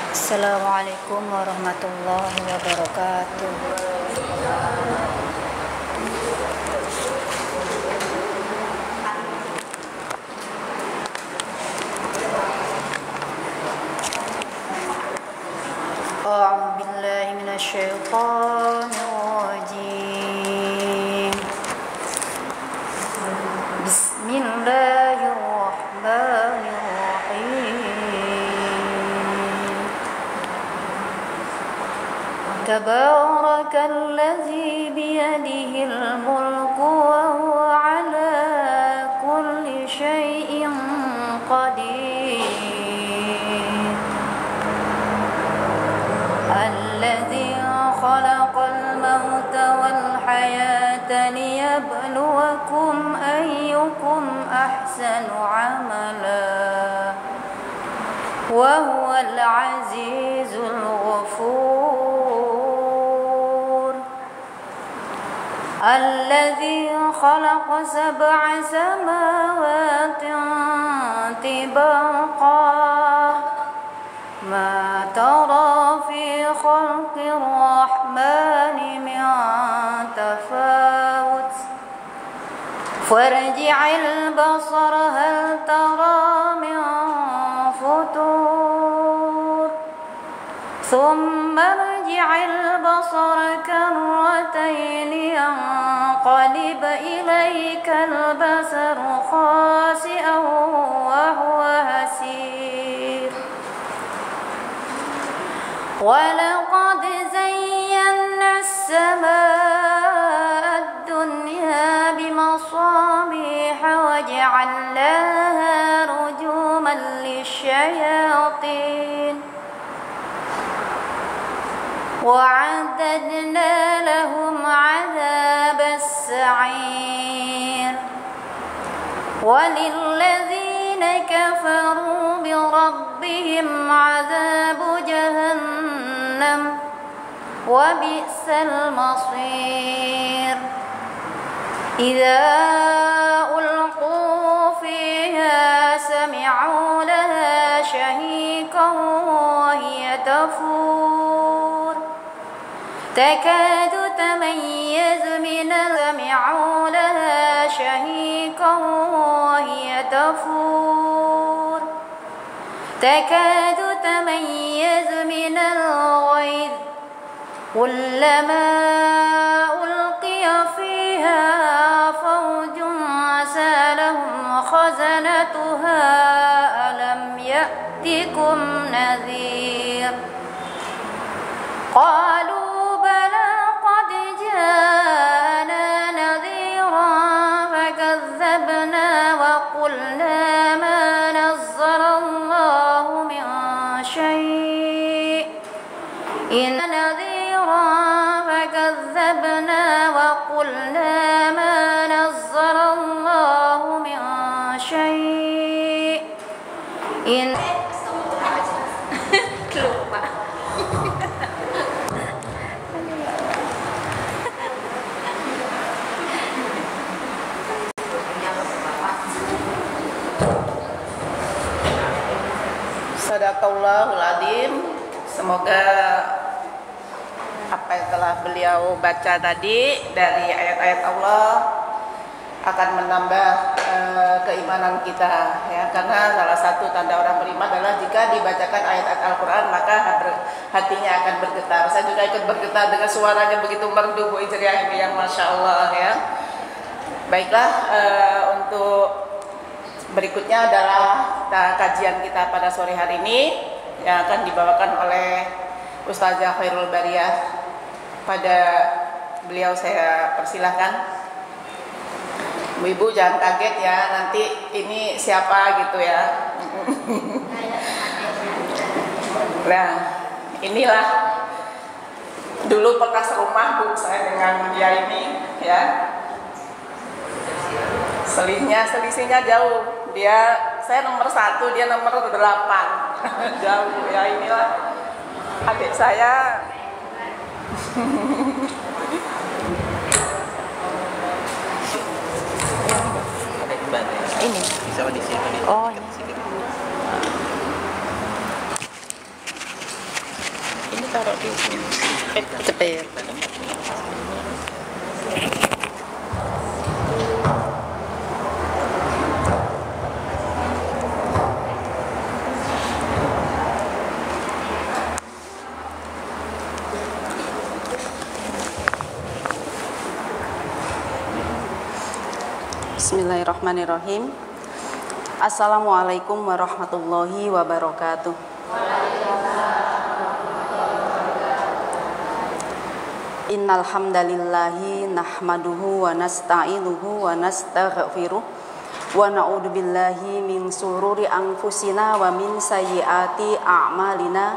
Assalamualaikum warahmatullahi wabarakatuh. A'udzu billahi minasyaitonir rajim. Bismillahirrahmanirrahim. Tabarakalladzi biyadihil mulku wa huwa ala kulli syai'in qadir. Alladzi khalaqal mauta wal hayata liyabluwakum ayyukum ahsanu amala wa huwal azizul ghafur. Alladzi khalaqa sab'a samawatin tibaqa ma tara fi khalqir rahmani min tafawut farji'il basara hal tara min futur thumma rji'il basara karratayn yanqalib ilayka al-basaru khasi'an wa huwa hasir. وَلَقَدْ زَيَّنَّا السَّمَاءَ الدُّنْيَا بِمَصَابِيحَ وَجَعَلْنَاهَا رُجُومًا لِلشَّيَاطِينِ وَأَعْتَدْنَا لَهُمْ عَذَابَ السَّعِيرِ. وَلِلَّذِينَ كَفَرُوا بِرَبِّهِمْ عَذَابُ جَهَنَّمَ وَبِئْسَ الْمَصِيرُ. إِذَا أُلْقُوا فِيهَا سَمِعُوا لَهَا شَهِيقًا وَهِيَ تَفُورُ تَكَادُ تَمَيَّزُ مِنَ سَمِعُوا لَهَا شَهِيقًا وَهِيَ تَفُورُ تَكَادُ تَمَيَّزُ مِنَ الْغَيْظِ كُلَّمَا أُلْقِيَ فِيهَا فَوْجٌ سَأَلَهُمْ خَزَنَتُهَا أَلَمْ يَأْتِكُمْ نَذِيرٌ قَالُوا بَلَى قَدْ جَاءَنَا نَذِيرٌ فَكَذَّبْنَا وَقُلْنَا مَا نَزَّلَ اللَّهُ مِن شَيْءٍ إِنْ نَذِيرًا فَكَذَّبْنَا وَقُلْنَا مَا نَزَّلَ اللَّهُ مِن شَيْءٍ إِنْ Sadaqallahul Adzim. Semoga apa yang telah beliau baca tadi dari ayat-ayat Allah akan menambah keimanan kita, ya, karena salah satu tanda orang beriman adalah jika dibacakan ayat-ayat Al-Quran maka hatinya akan bergetar. Saya juga ikut bergetar dengan suaranya begitu merdu Bu Ijriah ini, yang Masya Allah, ya. Baiklah, untuk berikutnya adalah kajian kita pada sore hari ini yang akan dibawakan oleh Ustazah Khairul Bariyah. Pada beliau saya persilahkan. Ibu jangan kaget ya, nanti ini siapa gitu ya. Nah, inilah dulu pernah serumah Bu saya dengan dia ini, ya. Selisihnya jauh. Saya nomor 1, dia nomor 8. Jauh ya, inilah adik saya. Ini bisa di sini. oh di sini. taruh di sini. Cepet. Bismillahirrahmanirrahim. Assalamualaikum warahmatullahi wabarakatuh. Innal hamdalillahi nahmaduhu wa nasta'inuhu wa nastaghfiruh wa na'udzu billahi min sururi anfusina wa min sayyiati a'malina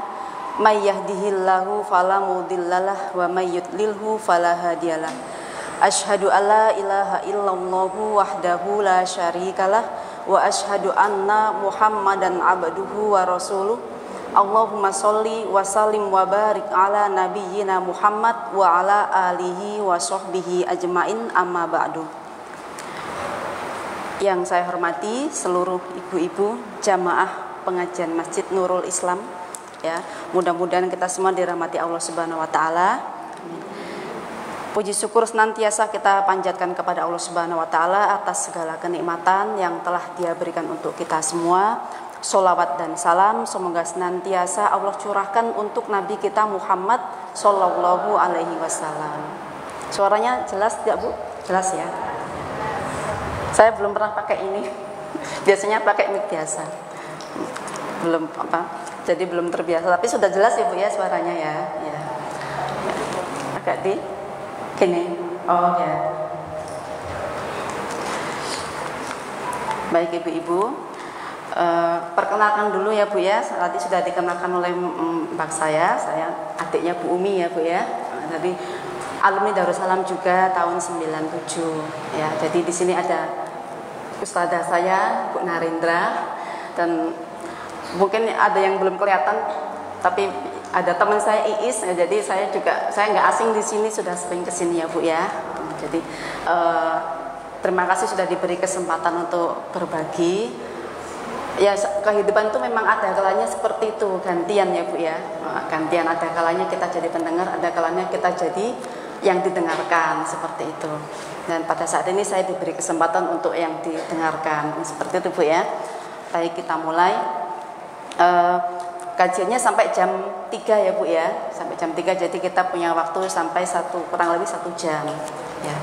may yahdihillahu fala mudhillalah wa may yudlilhu fala hadiyalah. Asyhadu alla ilaha illallah wahdahu la syarikalah wa asyhadu anna Muhammadan abduhu wa rasuluh. Allahumma sholli wa sallim wa barik ala nabiyyina Muhammad wa ala alihi wa sahbihi ajmain, amma ba'du. Yang saya hormati seluruh ibu-ibu jamaah pengajian Masjid Nurul Islam, ya, mudah-mudahan kita semua dirahmati Allah Subhanahu wa taala. Puji syukur senantiasa kita panjatkan kepada Allah Subhanahu wa taala atas segala kenikmatan yang telah Dia berikan untuk kita semua. Sholawat dan salam semoga senantiasa Allah curahkan untuk Nabi kita Muhammad Sallallahu Alaihi Wasallam. Suaranya jelas tidak, Bu? Jelas ya. Saya belum pernah pakai ini. Biasanya pakai mic biasa. Belum jadi belum terbiasa. Tapi sudah jelas ya, Bu, ya, suaranya ya. Ya. Agak di gini. Oh ya. Baik ibu-ibu, perkenalkan dulu ya, Bu, ya. Tadi sudah dikenalkan oleh mbak saya adiknya Bu Umi ya, Bu, ya. Jadi alumni Darussalam juga tahun 97 ya. Jadi di sini ada ustadzah saya Bu Narendra, dan mungkin ada yang belum kelihatan tapi ada teman saya Iis ya. Jadi saya nggak asing di sini, sudah sering kesini ya, Bu, ya. Jadi terima kasih sudah diberi kesempatan untuk berbagi. Ya, kehidupan itu memang ada kalanya seperti itu, gantian ya, Bu, ya. Gantian, ada kalanya kita jadi pendengar, ada kalanya kita jadi yang didengarkan, seperti itu. Dan pada saat ini saya diberi kesempatan untuk yang didengarkan, seperti itu, Bu, ya. Baik, kita mulai. Kajiannya sampai jam 3 ya, Bu, ya. Sampai jam 3, jadi kita punya waktu sampai kurang lebih 1 jam ya.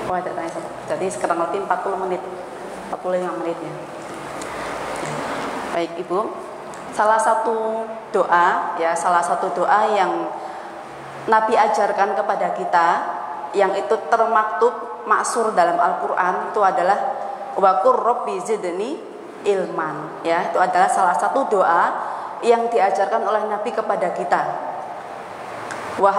Oh, ada tanya. Jadi sekarang lebih 45 menit ya. Baik, Ibu. Salah satu doa yang Nabi ajarkan kepada kita, yang itu termaktub maksur dalam Al-Qur'an, itu adalah wa qur rabbi zidni ilman, ya. Itu adalah salah satu doa yang diajarkan oleh Nabi kepada kita. Wa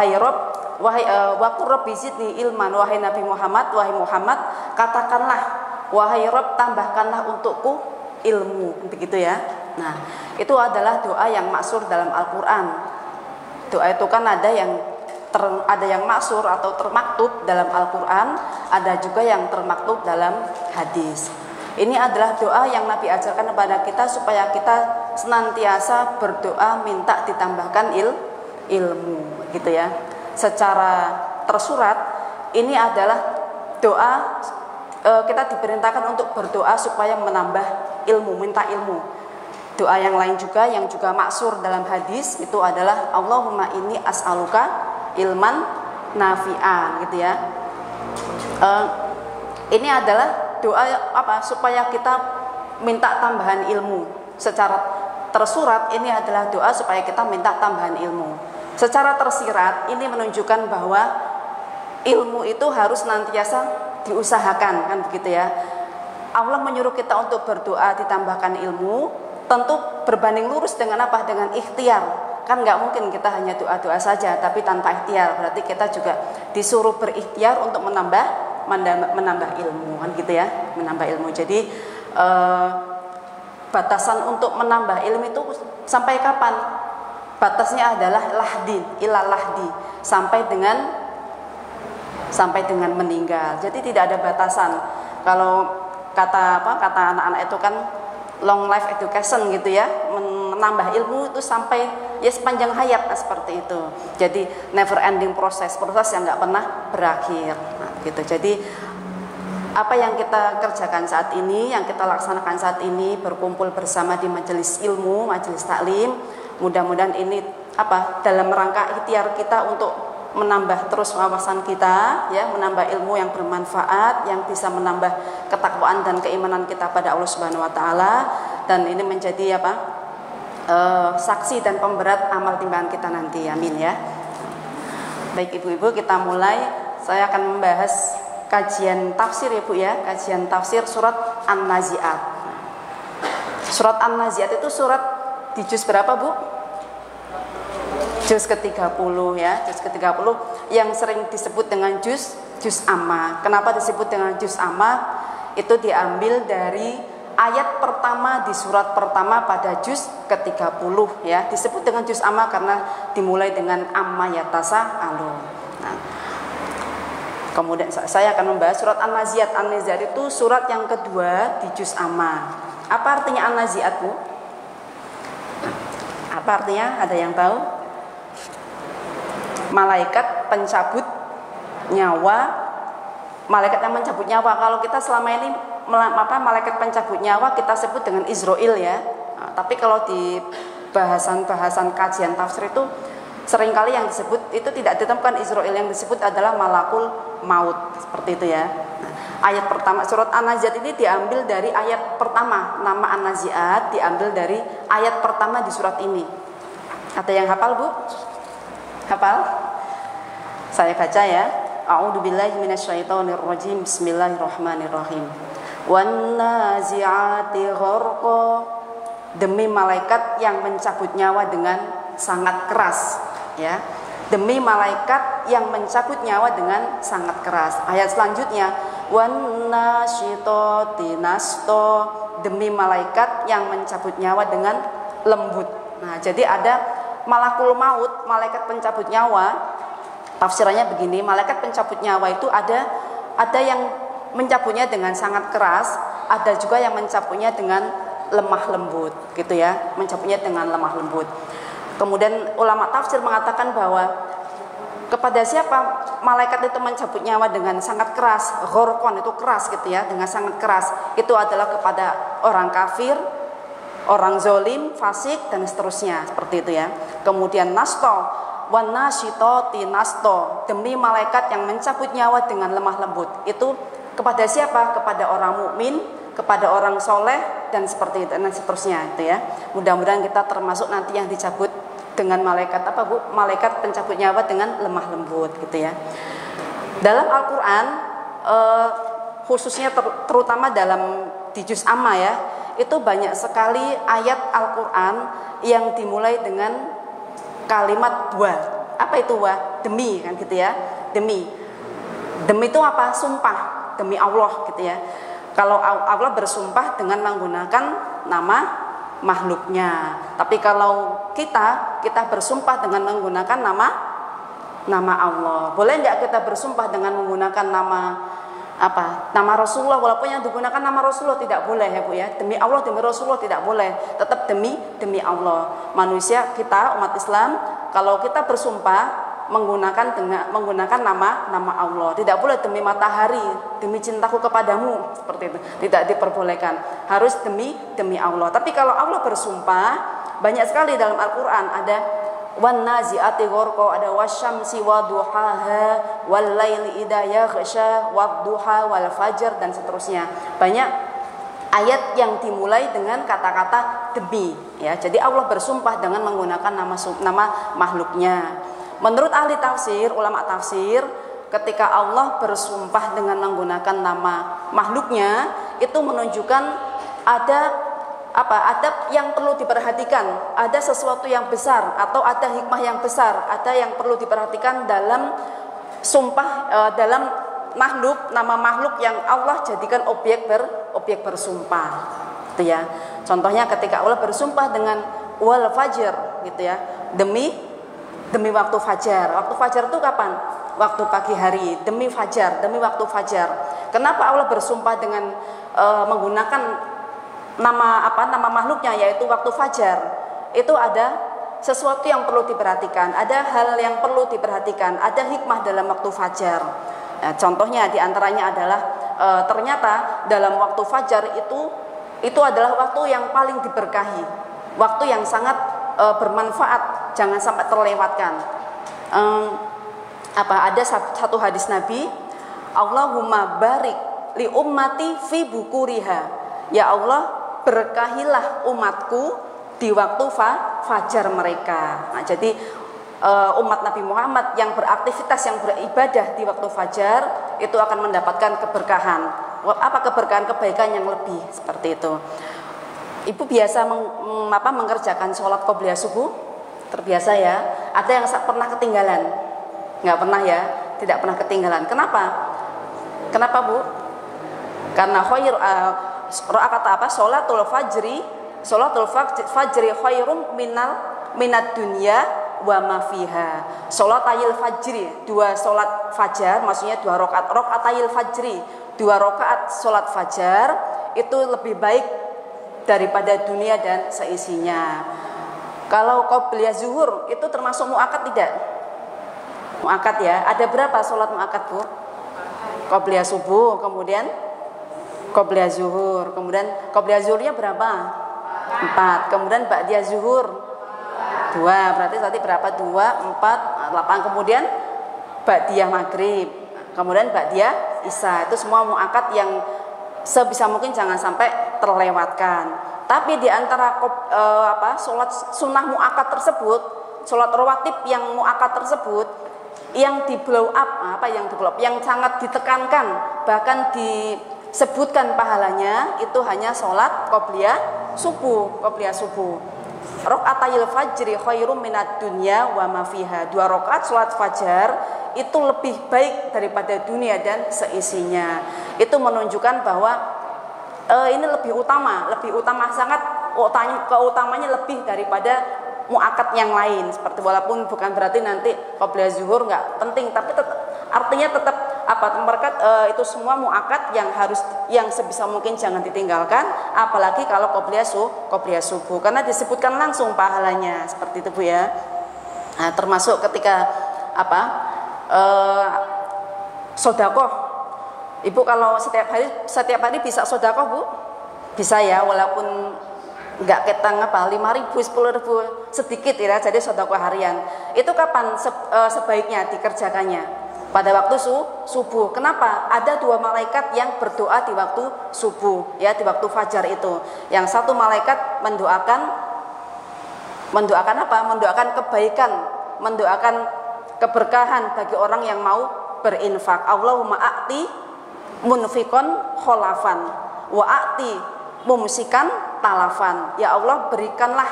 qur rabbi zidni ilman, wahai Nabi Muhammad, wahai Muhammad, katakanlah, wahai Rabb, tambahkanlah untukku ilmu, begitu ya. Nah, itu adalah doa yang maksur dalam Al-Qur'an. Doa itu kan ada yang maksur atau termaktub dalam Al-Qur'an, ada juga yang termaktub dalam hadis. Ini adalah doa yang Nabi ajarkan kepada kita supaya kita senantiasa berdoa minta ditambahkan ilmu, gitu ya. Secara tersurat ini adalah doa, kita diperintahkan untuk berdoa supaya menambah ilmu, minta ilmu. Doa yang lain juga yang juga maksur dalam hadis itu adalah Allahumma inni as'aluka ilman nafi'an, gitu ya. Ini adalah doa supaya kita minta tambahan ilmu. Secara tersurat ini adalah doa supaya kita minta tambahan ilmu. Secara tersirat ini menunjukkan bahwa ilmu itu harus nantiasa diusahakan, kan begitu ya. Allah menyuruh kita untuk berdoa ditambahkan ilmu, tentu berbanding lurus dengan apa? Dengan ikhtiar. Kan nggak mungkin kita hanya doa-doa saja tapi tanpa ikhtiar. Berarti kita juga disuruh berikhtiar untuk menambah ilmu, kan gitu ya, menambah ilmu. Jadi batasan untuk menambah ilmu itu sampai kapan? Batasnya adalah lahdi, sampai dengan meninggal. Jadi tidak ada batasan. Kalau kata anak-anak itu kan long life education, gitu ya, menambah ilmu itu sampai ya sepanjang hayat, seperti itu. Jadi never ending proses yang nggak pernah berakhir. Nah, gitu. Jadi apa yang kita kerjakan saat ini, yang kita laksanakan saat ini, berkumpul bersama di majelis ilmu, majelis taklim, mudah-mudahan ini dalam rangka ikhtiar kita untuk menambah terus wawasan kita, ya, menambah ilmu yang bermanfaat, yang bisa menambah ketakwaan dan keimanan kita pada Allah Subhanahu Wa Taala, dan ini menjadi saksi dan pemberat amal timbangan kita nanti, amin ya. Baik ibu-ibu, kita mulai. Saya akan membahas kajian tafsir ya Bu ya, kajian tafsir surat An-Nazi'at. Surat An-Nazi'at itu surat di juz berapa Bu? Juz ke-30 ya, juz ke-30 yang sering disebut dengan juz amma. Kenapa disebut dengan juz amma? Itu diambil dari ayat pertama di surat pertama pada juz ke-30 ya. Disebut dengan juz amma karena dimulai dengan amma yatasa'alun. Nah, kemudian saya akan membahas surat An-Nazi'at. An-Nazi'at itu surat yang kedua di juz amma. Apa artinya An-Nazi'at Bu? Apa artinya? Ada yang tahu? Malaikat pencabut nyawa. Malaikat yang mencabut nyawa. Kalau kita selama ini malaikat pencabut nyawa kita sebut dengan Izrail ya. Nah, tapi kalau di bahasan-bahasan kajian tafsir itu seringkali yang disebut itu tidak ditemukan Izrail, yang disebut adalah malakul maut, seperti itu ya. Nah, ayat pertama surat An-Nazi'at ini diambil dari ayat pertama. Nama An-Nazi'at diambil dari ayat pertama di surat ini. Ada yang hafal Bu? Hafal? Saya baca ya. A'udzubillahi minasyaitonirrajim. Bismillahirrahmanirrahim. Wan nazi'ati gharqa. Demi malaikat yang mencabut nyawa dengan sangat keras ya. Demi malaikat yang mencabut nyawa dengan sangat keras. Ayat selanjutnya, wan nasyitati nashta. Demi malaikat yang mencabut nyawa dengan lembut. Nah, jadi ada malakul maut, malaikat pencabut nyawa. Tafsirannya begini, malaikat pencabut nyawa itu ada yang mencabutnya dengan sangat keras, ada juga yang mencabutnya dengan lemah lembut, gitu ya, mencabutnya dengan lemah lembut. Kemudian ulama tafsir mengatakan bahwa kepada siapa malaikat itu mencabut nyawa dengan sangat keras, ghorqon itu keras gitu ya, dengan sangat keras, itu adalah kepada orang kafir, orang zolim, fasik dan seterusnya, seperti itu ya. Kemudian nasto, wan nasyitati nasto, demi malaikat yang mencabut nyawa dengan lemah lembut, itu kepada siapa? Kepada orang mukmin, kepada orang soleh dan seperti itu dan seterusnya itu ya. Mudah-mudahan kita termasuk nanti yang dicabut dengan malaikat apa Bu? Malaikat pencabut nyawa dengan lemah lembut gitu ya. Dalam Al-Quran khususnya terutama dalam di juz amma ya, itu banyak sekali ayat Al-Quran yang dimulai dengan kalimat wa. Apa itu wa? Demi kan gitu ya. Demi itu apa? Sumpah, demi Allah gitu ya. Kalau Allah bersumpah dengan menggunakan nama makhluknya. Tapi kalau kita bersumpah dengan menggunakan nama Allah. Boleh enggak kita bersumpah dengan menggunakan nama Nama Rasulullah, walaupun yang digunakan nama Rasulullah tidak boleh ya Bu ya. Demi Allah, demi Rasulullah tidak boleh. Tetap demi Allah. Manusia kita umat Islam kalau kita bersumpah menggunakan nama Allah. Tidak boleh demi matahari, demi cintaku kepadamu, seperti itu. Tidak diperbolehkan. Harus demi Allah. Tapi kalau Allah bersumpah, banyak sekali dalam Al-Qur'an ada wan nazi'ati gharqa, ada wasyamsi waduhaha wal laili idza yaghsha wadduha wal fajr dan seterusnya. Banyak ayat yang dimulai dengan kata-kata demi ya. Jadi Allah bersumpah dengan menggunakan nama makhluknya. Menurut ahli tafsir, ulama tafsir, ketika Allah bersumpah dengan menggunakan nama makhluknya, itu menunjukkan ada adab yang perlu diperhatikan, ada sesuatu yang besar atau ada hikmah yang besar, ada yang perlu diperhatikan dalam sumpah dalam nama makhluk yang Allah jadikan objek bersumpah, gitu ya. Contohnya ketika Allah bersumpah dengan wal fajr, gitu ya, demi waktu fajar. Waktu fajar itu kapan? Waktu pagi hari. Demi waktu fajar. Kenapa Allah bersumpah dengan menggunakan nama makhluknya, yaitu waktu fajar? itu ada sesuatu yang perlu diperhatikan, ada hal yang perlu diperhatikan, ada hikmah dalam waktu fajar. Nah, contohnya diantaranya adalah ternyata dalam waktu fajar itu adalah waktu yang paling diberkahi, waktu yang sangat bermanfaat, jangan sampai terlewatkan. Ada satu hadis Nabi, Allahumma barik li ummati fi bukuriha. Ya Allah, berkahilah umatku di waktu fajar mereka. Nah, jadi umat Nabi Muhammad yang beraktivitas, yang beribadah di waktu fajar itu akan mendapatkan keberkahan. Apa keberkahan? Kebaikan yang lebih, seperti itu. Ibu biasa mengerjakan sholat qobliyah subuh? Terbiasa ya? Ada yang pernah ketinggalan? Nggak pernah ya? Tidak pernah ketinggalan. Kenapa? Kenapa Bu? Karena sholatul fajri khairum minad dunya wa ma fiha. Sholatayil fajri, 2 sholat fajar, maksudnya 2 rakaat. Rakaatayil fajri, 2 rakaat sholat fajar itu lebih baik daripada dunia dan seisinya. Kalau qobliyah zuhur itu termasuk muakkad tidak? Muakkad ya. Ada berapa sholat muakkad Bu? Qobliyah subuh, kemudian qobliyah zuhur, kemudian qobliyah zuhurnya berapa? 4. Kemudian ba'diyah zuhur 2. Berarti tadi berapa? 2, 4, 8. Kemudian ba'diyah maghrib, kemudian ba'diyah isya. Itu semua muakkad yang sebisa mungkin jangan sampai terlewatkan. Tapi di antara sholat sunnah muakkad tersebut, sholat rawatib yang muakkad tersebut, yang di blow up, yang sangat ditekankan, bahkan disebutkan pahalanya, itu hanya sholat qobliyah subuh. Rakaatayil fajri khairum minad dunya wa ma fiha. 2 rakaat sholat fajar itu lebih baik daripada dunia dan seisinya. Itu menunjukkan bahwa ini lebih utama, sangat keutamanya lebih daripada muakkad yang lain. Seperti walaupun bukan berarti nanti qobliyah zuhur nggak penting, tapi artinya tetap itu semua muakkad yang sebisa mungkin jangan ditinggalkan, apalagi kalau qobliyah subuh, karena disebutkan langsung pahalanya, seperti itu Bu ya. Nah, termasuk ketika sodakoh. Ibu kalau setiap hari bisa sodakoh Bu? Bisa ya, walaupun nggak ketang 5.000, 10.000, sedikit ya, jadi sodakoh harian. Itu kapan sebaiknya dikerjakannya? Pada waktu subuh. Kenapa? Ada 2 malaikat yang berdoa di waktu subuh, ya, di waktu fajar itu. Yang satu malaikat mendoakan apa? Mendoakan kebaikan, mendoakan keberkahan bagi orang yang mau berinfak. Allahumma a'ti munfikon kholafan wa a'ti mumsikan talafan. Ya Allah, berikanlah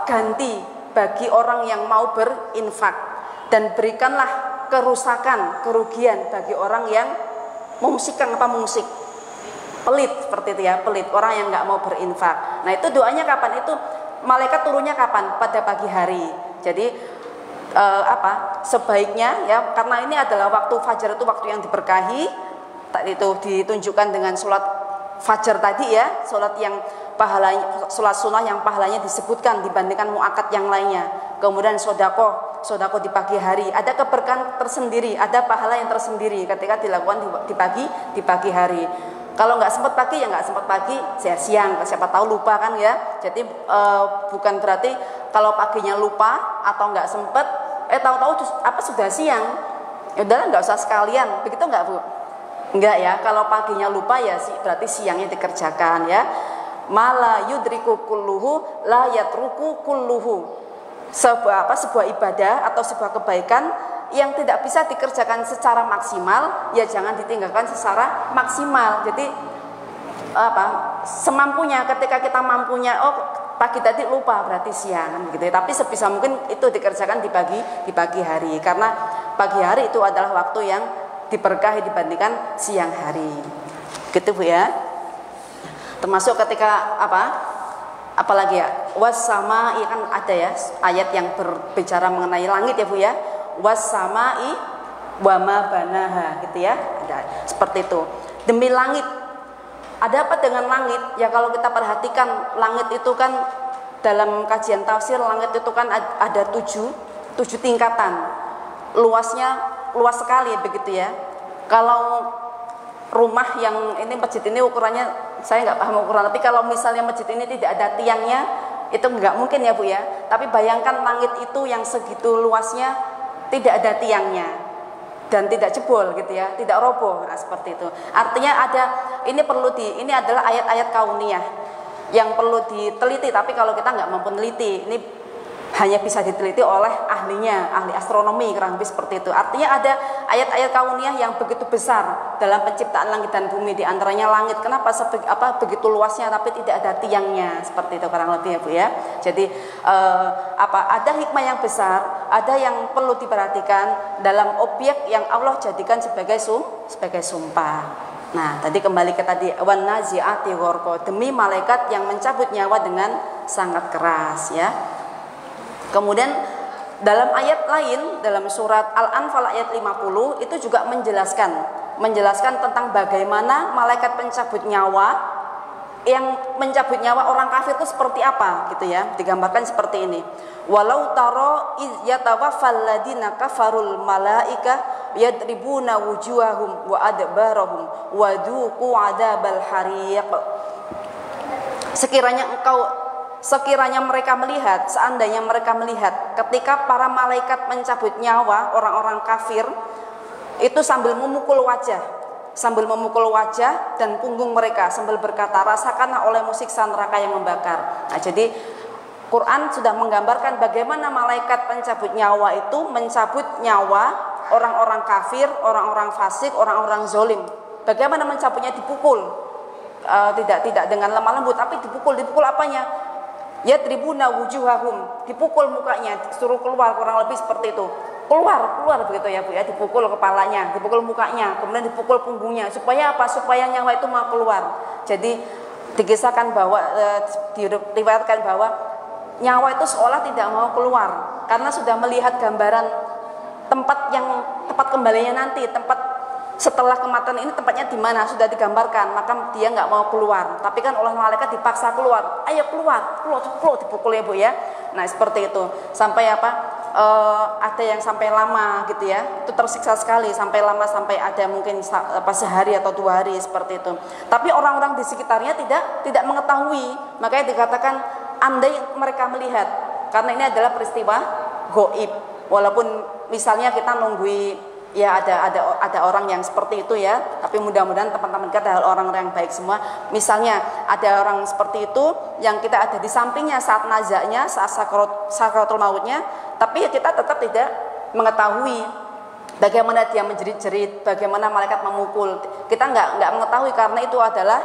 ganti bagi orang yang mau berinfak, dan berikanlah kerugian bagi orang yang mumsikan. Mumsik? Pelit, seperti itu ya, pelit, orang yang nggak mau berinfak. Nah, itu doanya kapan? Itu malaikat turunnya kapan? Pada pagi hari. Jadi sebaiknya ya, karena ini adalah waktu fajar, itu waktu yang diberkahi. Itu ditunjukkan dengan sholat fajar tadi ya, sholat sunnah yang pahalanya disebutkan dibandingkan muakkad yang lainnya. Kemudian sodakoh di pagi hari, ada keberkahan tersendiri, ada pahala yang tersendiri ketika dilakukan di pagi hari. Kalau nggak sempat pagi ya nggak sempat pagi, siang, siapa tahu lupa kan ya. Jadi bukan berarti kalau paginya lupa atau nggak sempat, tahu-tahu sudah siang, ya udahlah nggak usah sekalian, begitu nggak Bu? Enggak ya, kalau paginya lupa ya berarti siangnya dikerjakan ya. Mala yudriku kulluhu la yatruku kulluhu. Sebuah ibadah atau sebuah kebaikan yang tidak bisa dikerjakan secara maksimal, ya jangan ditinggalkan secara maksimal. Jadi semampunya, ketika kita mampunya, pagi tadi lupa berarti siang gitu. Tapi sebisa mungkin itu dikerjakan di pagi hari, karena pagi hari itu adalah waktu yang diberkahi dibandingkan siang hari. Gitu Bu ya. Termasuk ketika apalagi ya, was-sama'i, kan ada ya ayat yang berbicara mengenai langit ya Bu ya. Was-sama'i wa ma banaha, gitu ya. Ada seperti itu. Demi langit. Ada apa dengan langit? Ya kalau kita perhatikan, langit itu kan dalam kajian tafsir langit itu kan ada tujuh tingkatan. Luasnya luas sekali begitu ya. Kalau rumah yang ini masjid ini ukurannya saya nggak paham ukuran, tapi kalau misalnya masjid ini tidak ada tiangnya itu nggak mungkin ya Bu ya. Tapi bayangkan langit itu yang segitu luasnya tidak ada tiangnya dan tidak jebol gitu ya, tidak roboh. Nah, seperti itu. Artinya ini adalah ayat-ayat kauniyah yang perlu diteliti, tapi kalau kita nggak mampu meneliti, ini hanya bisa diteliti oleh ahlinya, ahli astronomi kurang lebih seperti itu. Artinya ada ayat-ayat kauniyah yang begitu besar dalam penciptaan langit dan bumi, di antaranya langit. Kenapa begitu luasnya tapi tidak ada tiangnya, seperti itu kurang lebih ya Bu ya. Jadi ada hikmah yang besar, ada yang perlu diperhatikan dalam objek yang Allah jadikan sebagai sumpah. Nah, tadi kembali ke tadi wan nazi'ati gharqa, demi malaikat yang mencabut nyawa dengan sangat keras ya. Kemudian dalam ayat lain dalam surat Al-Anfal ayat 50 itu juga menjelaskan tentang bagaimana malaikat pencabut nyawa yang mencabut nyawa orang kafir itu seperti apa gitu ya. Digambarkan seperti ini. Walau taro iz yatawaffal ladina kafarul malaika yadribuna wujuhahum wa adbarahum wa duqu adabal hariq. Sekiranya mereka melihat, seandainya mereka melihat ketika para malaikat mencabut nyawa orang-orang kafir itu sambil memukul wajah dan punggung mereka sambil berkata, rasakanlah olehmu siksa neraka yang membakar. Nah, jadi Quran sudah menggambarkan bagaimana malaikat pencabut nyawa itu mencabut nyawa orang-orang kafir, orang-orang fasik, orang-orang zolim. Bagaimana mencabutnya? Dipukul, tidak dengan lemah lembut, tapi dipukul apanya? Yadribuna wujuhahum, dipukul mukanya, disuruh keluar, kurang lebih seperti itu. Keluar begitu ya Bu ya, dipukul kepalanya, dipukul mukanya, kemudian dipukul punggungnya. Supaya apa? Supaya nyawa itu mau keluar. Jadi dikisahkan bahwa diriwayatkan bahwa nyawa itu seolah tidak mau keluar karena sudah melihat gambaran tempat kembalinya nanti, tempat setelah kematian ini tempatnya di mana sudah digambarkan, maka dia nggak mau keluar. Tapi kan oleh malaikat dipaksa keluar. Ayo keluar, dipukul ya Bu ya. Nah seperti itu. Sampai ada yang sampai lama gitu ya. Itu tersiksa sekali sampai lama, sampai ada mungkin sehari atau 2 hari seperti itu. Tapi orang-orang di sekitarnya tidak mengetahui. Makanya dikatakan andai mereka melihat, karena ini adalah peristiwa gaib. Walaupun misalnya kita nunggui ya ada orang yang seperti itu ya, tapi mudah-mudahan teman-teman kita adalah orang-orang yang baik semua. Misalnya ada orang seperti itu yang kita ada di sampingnya saat nazaknya, saat sakaratul mautnya, tapi kita tetap tidak mengetahui bagaimana dia menjerit-jerit, bagaimana malaikat memukul. Kita nggak mengetahui karena itu adalah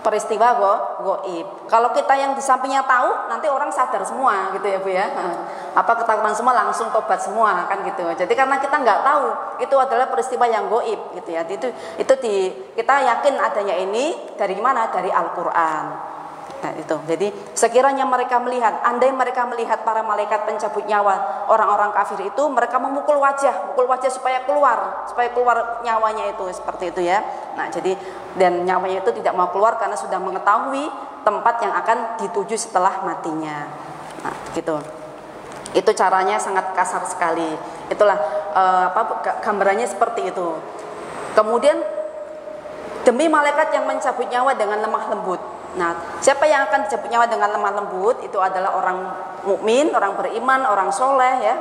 peristiwa gaib. Kalau kita yang di sampingnya tahu, nanti orang sadar semua gitu ya Bu ya. Ketakutan semua langsung tobat semua kan gitu. Jadi karena kita nggak tahu itu adalah peristiwa yang gaib gitu ya. Kita yakin adanya ini dari mana? Dari Al-Qur'an. Nah, itu. Jadi sekiranya mereka melihat, andai mereka melihat para malaikat pencabut nyawa orang-orang kafir itu, mereka memukul wajah supaya keluar nyawanya itu, seperti itu ya. Nah, jadi dan nyawanya itu tidak mau keluar karena sudah mengetahui tempat yang akan dituju setelah matinya. Nah, gitu. Itu caranya sangat kasar sekali. Itulah gambarannya seperti itu. Kemudian demi malaikat yang mencabut nyawa dengan lemah lembut. Nah, siapa yang akan dicabut nyawa dengan lemah lembut? Itu adalah orang mukmin, orang beriman, orang soleh ya.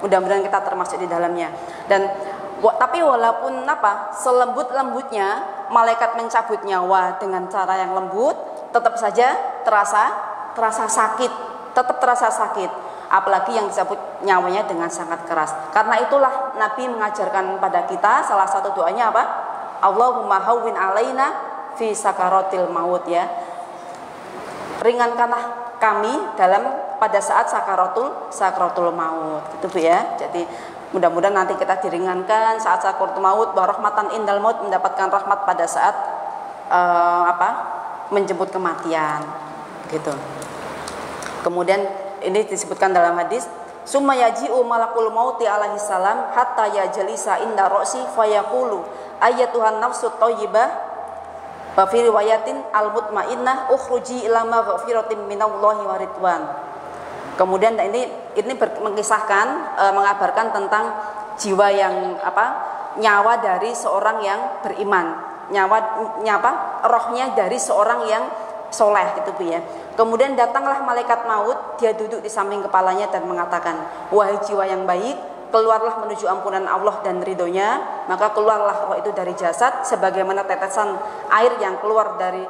Mudah-mudahan kita termasuk di dalamnya. Dan tapi walaupun selembut-lembutnya malaikat mencabut nyawa dengan cara yang lembut, tetap saja terasa sakit, tetap terasa sakit. Apalagi yang dicabut nyawanya dengan sangat keras. Karena itulah Nabi mengajarkan pada kita salah satu doanya apa? Allahumma hawwin alaina fi sakaratil maut ya. Ringankanlah kami pada saat sakaratul maut gitu Bu ya. Jadi mudah-mudahan nanti kita diringankan saat sakaratul maut, warahmatan indal maut, mendapatkan rahmat pada saat menjemput kematian gitu. Kemudian ini disebutkan dalam hadis, summa yaji'u malakul mauti alaihi salam hatta yajlisa inda ra'si fayaqulu ayyatuhan nafsut thayyibah Wa fi riwayatin al-mutmainnah ukhruji ila maghfiratin minallahi wa ridwan. Kemudian ini mengisahkan mengabarkan tentang jiwa yang nyawa dari seorang yang beriman, rohnya dari seorang yang soleh gitu Bu ya. Kemudian datanglah malaikat maut, dia duduk di samping kepalanya dan mengatakan, wahai jiwa yang baik, keluarlah menuju ampunan Allah dan ridhonya. Maka keluarlah roh itu dari jasad sebagaimana tetesan air yang keluar dari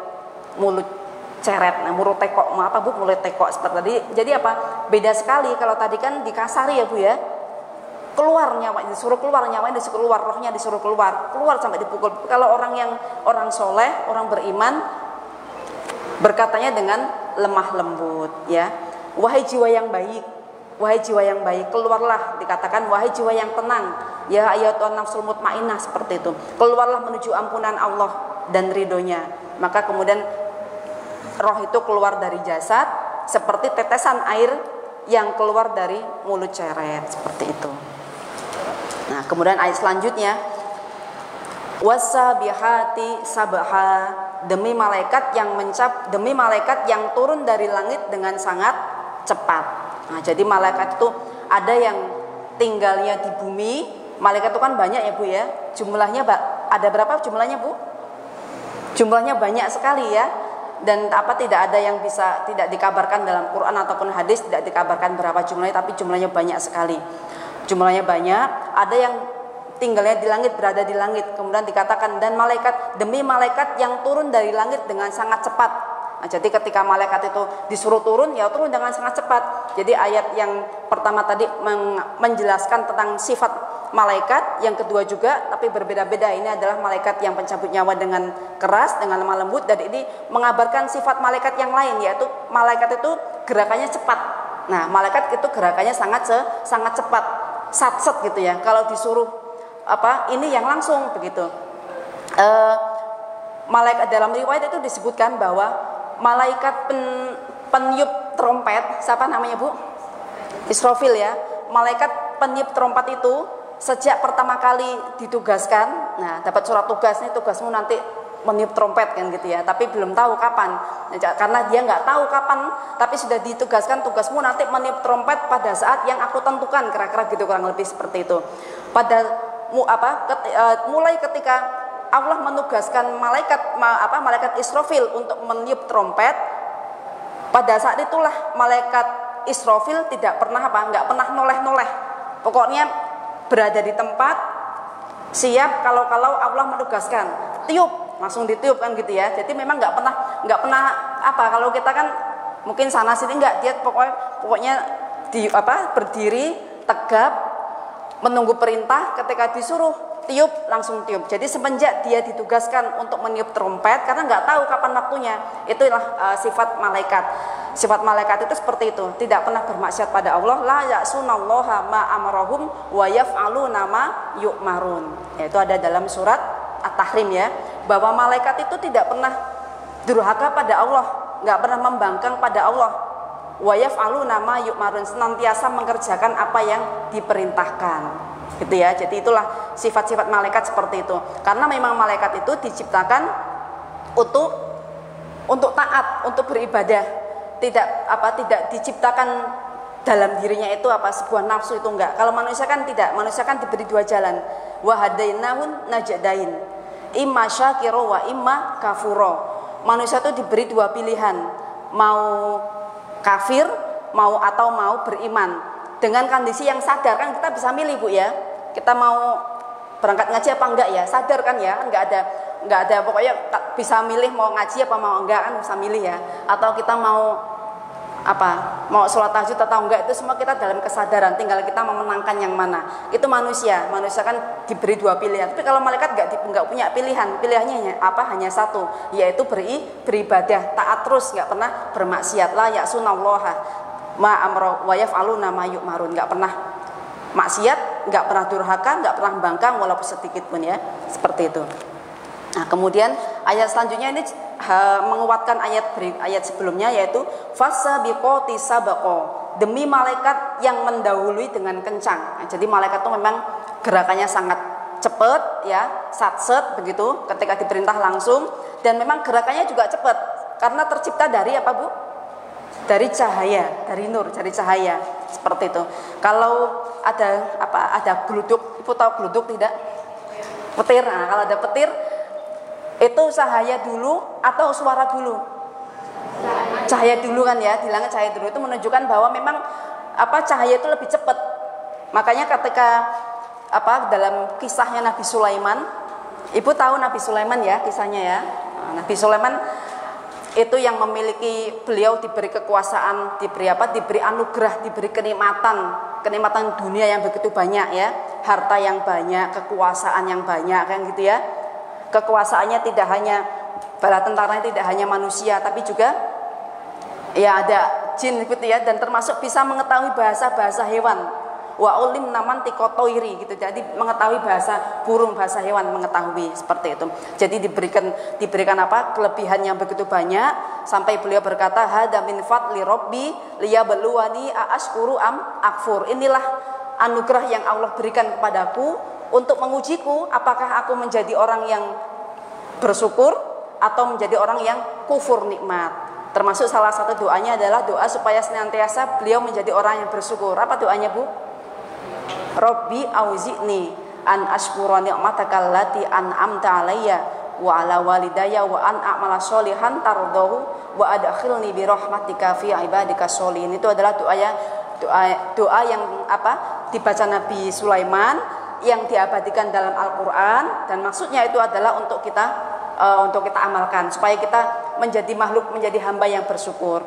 mulut ceret. Nah, mulut tekok, mulut tekok seperti tadi. Jadi beda sekali. Kalau tadi kan dikasari ya Bu ya, keluar nyawa, disuruh keluar nyawanya, disuruh keluar rohnya, disuruh keluar sampai dipukul. Kalau orang soleh, orang beriman, berkatanya dengan lemah lembut ya. Wahai jiwa yang baik, wahai jiwa yang baik, keluarlah, dikatakan wahai jiwa yang tenang, ya ayyatuhan nafsul mutmainnah, seperti itu. Keluarlah menuju ampunan Allah dan ridhonya. Maka kemudian roh itu keluar dari jasad seperti tetesan air yang keluar dari mulut ceret, seperti itu. Nah, kemudian ayat selanjutnya, wasabihati sabha, demi malaikat yang turun dari langit dengan sangat cepat. Nah, jadi malaikat itu ada yang tinggalnya di bumi. Malaikat itu kan banyak ya Bu ya. Jumlahnya ada berapa jumlahnya Bu? Jumlahnya banyak sekali ya. Dan tidak ada yang tidak dikabarkan dalam Quran ataupun hadis, tidak dikabarkan berapa jumlahnya, tapi jumlahnya banyak sekali. Jumlahnya banyak, ada yang tinggalnya di langit, berada di langit. Kemudian dikatakan, dan demi malaikat yang turun dari langit dengan sangat cepat. Nah, jadi ketika malaikat itu disuruh turun, ya turun dengan sangat cepat. Jadi ayat yang pertama tadi menjelaskan tentang sifat malaikat, yang kedua juga, tapi berbeda-beda. Ini adalah malaikat yang pencabut nyawa dengan keras, dengan lemah lembut. Dan ini mengabarkan sifat malaikat yang lain, yaitu malaikat itu gerakannya cepat. Nah, malaikat itu gerakannya sangat cepat, satset gitu ya. Kalau disuruh ini yang langsung begitu. Malaikat dalam riwayat itu disebutkan bahwa malaikat peniup trompet, siapa namanya Bu? Israfil ya. Malaikat peniup trompet itu sejak pertama kali ditugaskan, nah dapat surat tugas, nih tugasmu nanti meniup trompet kan gitu ya, tapi belum tahu kapan. Karena dia nggak tahu kapan, tapi sudah ditugaskan, tugasmu nanti meniup trompet pada saat yang aku tentukan, kira-kira gitu, kurang lebih seperti itu. Mulai ketika Allah menugaskan malaikat Israfil untuk meniup trompet, pada saat itulah malaikat Israfil nggak pernah noleh-noleh. Pokoknya berada di tempat, siap kalau Allah menugaskan, tiup, langsung ditiup kan gitu ya. Jadi memang nggak pernah kalau kita kan mungkin sana sini nggak, dia pokoknya berdiri tegap menunggu perintah, ketika disuruh tiup langsung tiup. Jadi semenjak dia ditugaskan untuk meniup trompet, karena nggak tahu kapan waktunya, itulah sifat malaikat. Sifat malaikat itu seperti itu, tidak pernah bermaksiat pada Allah. La ya'sunallaha ma amarahum wa yaf'aluna ma yu'marun. Itu ada dalam surat At-Tahrim ya, bahwa malaikat itu tidak pernah durhaka pada Allah, nggak pernah membangkang pada Allah. Wa yaf'aluna ma yu'marun, senantiasa mengerjakan apa yang diperintahkan. Gitu ya. Jadi itulah sifat-sifat malaikat seperti itu. Karena memang malaikat itu diciptakan untuk taat, untuk beribadah. Tidak diciptakan dalam dirinya itu sebuah nafsu, itu enggak. Kalau manusia kan tidak, manusia kan diberi dua jalan. Wa hadainahun najdain, imma syakira wa imma kafura. Manusia itu diberi dua pilihan, mau kafir, mau beriman. Dengan kondisi yang sadar, kan kita bisa milih Bu ya. Kita mau berangkat ngaji apa enggak ya, sadar kan ya, enggak ada pokoknya bisa milih mau ngaji apa mau enggak, kan bisa milih ya. Atau kita mau sholat tahajud atau enggak, itu semua kita dalam kesadaran, tinggal kita memenangkan yang mana. Itu manusia kan diberi dua pilihan. Tapi kalau malaikat enggak punya pilihan, pilihannya hanya satu, yaitu beribadah, taat terus, enggak pernah bermaksiat. La ya'sunallaha ma amra wa yaf'aluna ma yu'marun, enggak pernah maksiat, enggak pernah durhaka, enggak pernah bangkang walaupun sedikit pun ya, seperti itu. Nah, kemudian ayat selanjutnya ini menguatkan ayat sebelumnya, yaitu fasabiqati sabaqo, demi malaikat yang mendahului dengan kencang. Nah, jadi malaikat itu memang gerakannya sangat cepat ya, satset begitu, ketika diperintah langsung. dan memang gerakannya juga cepat karena tercipta dari apa Bu? Dari cahaya, dari nur, dari cahaya seperti itu. Kalau ada geluduk, Ibu tahu geluduk tidak? Petir. Nah, kalau ada petir itu cahaya dulu atau suara dulu? Cahaya dulu kan ya, bilangnya cahaya dulu, itu menunjukkan bahwa memang cahaya itu lebih cepat. Makanya ketika dalam kisahnya Nabi Sulaiman, Ibu tahu Nabi Sulaiman ya kisahnya ya. Nabi Sulaiman itu yang memiliki, beliau diberi kekuasaan, diberi anugerah, diberi kenikmatan dunia yang begitu banyak ya, harta yang banyak, kekuasaan yang banyak kan gitu ya. Kekuasaannya tidak hanya bala tentaranya, tidak hanya manusia, tapi juga ya ada jin gitu ya, dan termasuk bisa mengetahui bahasa hewan. Wa ulim naman tikotoiri gitu, jadi mengetahui bahasa burung, bahasa hewan, mengetahui seperti itu. Jadi diberikan kelebihan yang begitu banyak sampai beliau berkata hada min fadli rabbi liyabluwani aashkuru am akfur. Inilah anugerah yang Allah berikan kepadaku untuk mengujiku apakah aku menjadi orang yang bersyukur atau menjadi orang yang kufur nikmat. Termasuk salah satu doanya adalah doa supaya senantiasa beliau menjadi orang yang bersyukur. Apa doanya Bu? Rabbi auzi'ni an ashkura ni'mataka allati an'amta alayya wa ala walidayya wa an a'mala sholihan tardahu wa adkhilni bi rahmatika fi ibadika sholihin. Itu adalah doa yang dibaca Nabi Sulaiman yang diabadikan dalam Al-Qur'an, dan maksudnya itu adalah untuk kita amalkan supaya kita menjadi makhluk, menjadi hamba yang bersyukur.